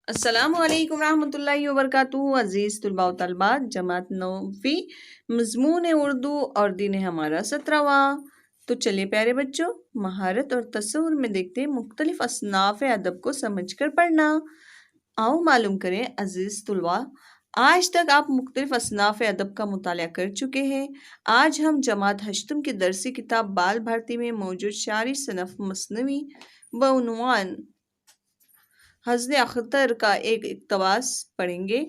السلام علیکم ورحمۃ اللہ وبرکاتہ۔ عزیز طلباء و طالبات، جماعت نوفی مضمون اردو اور دین ہے ہمارا 17واں۔ تو چلیے پیارے بچوں، مہارت اور تصور میں دیکھتے ہیں مختلف اصناف ادب کو سمجھ کر پڑھنا۔ آؤ معلوم کریں عزیز طلباء، آج تک آپ مختلف اصناف ادب کا مطالعہ کر چکے ہیں۔ آج ہم جماعت ہشتم کی درسی کتاب بال بھارتی میں موجود شعری صنف مثنوی بعنوان حسن اختر کا ایک اقتباس پڑھیں گے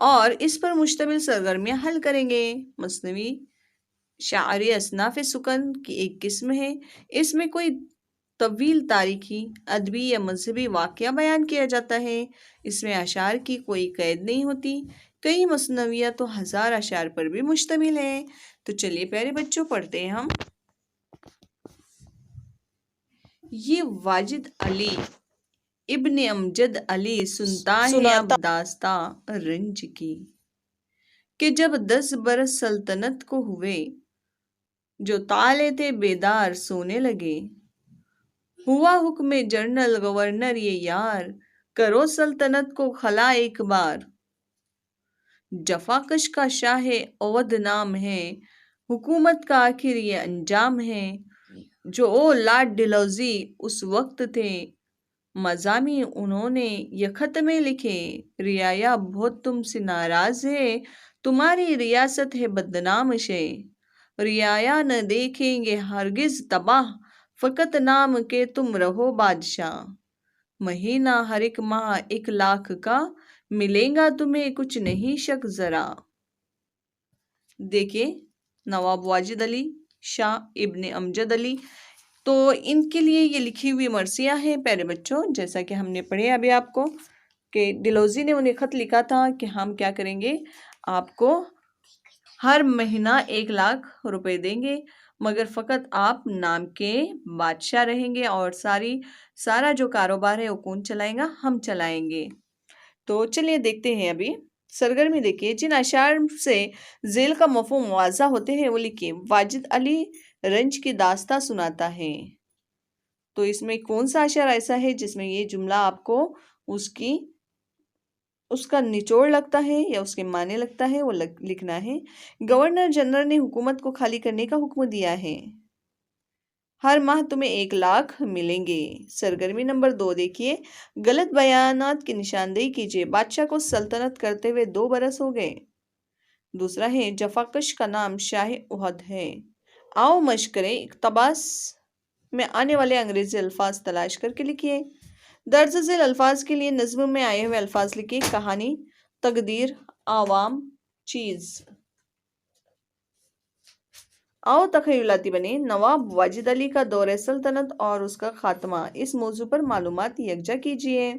اور اس پر مشتمل سرگرمیاں حل کریں گے۔ مثنوی شعری اصناف سکن کی ایک قسم ہے۔ اس میں کوئی طویل تاریخی، ادبی یا مذہبی واقعہ بیان کیا جاتا ہے۔ اس میں اشعار کی کوئی قید نہیں ہوتی۔ کئی مثنویاں تو 1000 اشعار پر بھی مشتمل ہیں۔ تو چلیے پیارے بچوں پڑھتے ہیں ہم۔ یہ واجد علی ابن امجد علی سنتا ہے اب داستان رنج کی، کہ جب 10 برس سلطنت کو ہوئے، جو تالے تھے بیدار سونے لگے۔ ہوا حکم جنرل گورنر یہ یار، کرو سلطنت کو خلا ایک بار۔ جفاکش کا شاہ اودھ نام ہے، حکومت کا آخر یہ انجام ہے۔ جو لارڈ ڈلہوزی اس وقت تھے، مضامین انہوں نے یہ خط میں لکھے۔ رعایا بہت تم سے ناراض ہے، تمہاری ریاست ہے بدنام شے۔ رعایا نہ دیکھیں گے ہرگز تباہ، فقط نام کے تم رہو بادشاہ۔ مہینہ ہر ایک ماہ 1,00,000 کا، ملے گا تمہیں کچھ نہیں شک ذرا۔ دیکھیں نواب واجد علی شاہ ابن امجد علی، تو ان کے لیے یہ لکھی ہوئی مرثیہ ہے پیارے بچوں۔ جیسا کہ ہم نے پڑھے ابھی آپ کو کہ ڈلہوزی نے انہیں خط لکھا تھا کہ ہم کیا کریں گے، آپ کو ہر مہینہ 1,00,000 روپے دیں گے، مگر فقط آپ نام کے بادشاہ رہیں گے اور سارا جو کاروبار ہے وہ کون چلائیں گا، ہم چلائیں گے۔ تو چلیے دیکھتے ہیں ابھی سرگرمی دیکھیے۔ جن اشعار سے ذیل کا مفہوم واضح ہوتے ہیں وہ لکھیے۔ واجد علی رنج کی داستان سناتا ہے، تو اس میں کون سا اشعار ایسا ہے جس میں یہ جملہ آپ کو اس کا نچوڑ لگتا ہے یا اس کے معنی لگتا ہے، وہ لکھنا ہے۔ گورنر جنرل نے حکومت کو خالی کرنے کا حکم دیا ہے، ہر ماہ تمہیں 1,00,000 ملیں گے۔ سرگرمی نمبر 2 دیکھیے۔ غلط بیانات کی نشاندہی کیجیے۔ بادشاہ کو سلطنت کرتے ہوئے 2 برس ہو گئے۔ دوسرا ہے جفاکش کا نام شاہ اودھ ہے۔ آؤ مشق کریں، اقتباس میں آنے والے انگریزی الفاظ تلاش کر کے لکھیے۔ درج ذیل الفاظ کے لیے نظم میں آئے ہوئے الفاظ لکھیے۔ کہانی، تقدیر، عوام، چیز۔ آؤ تخیلاتی بنیں۔ نواب واجد علی کا دور سلطنت اور اس کا خاتمہ، اس موضوع پر معلومات یکجا کیجیے۔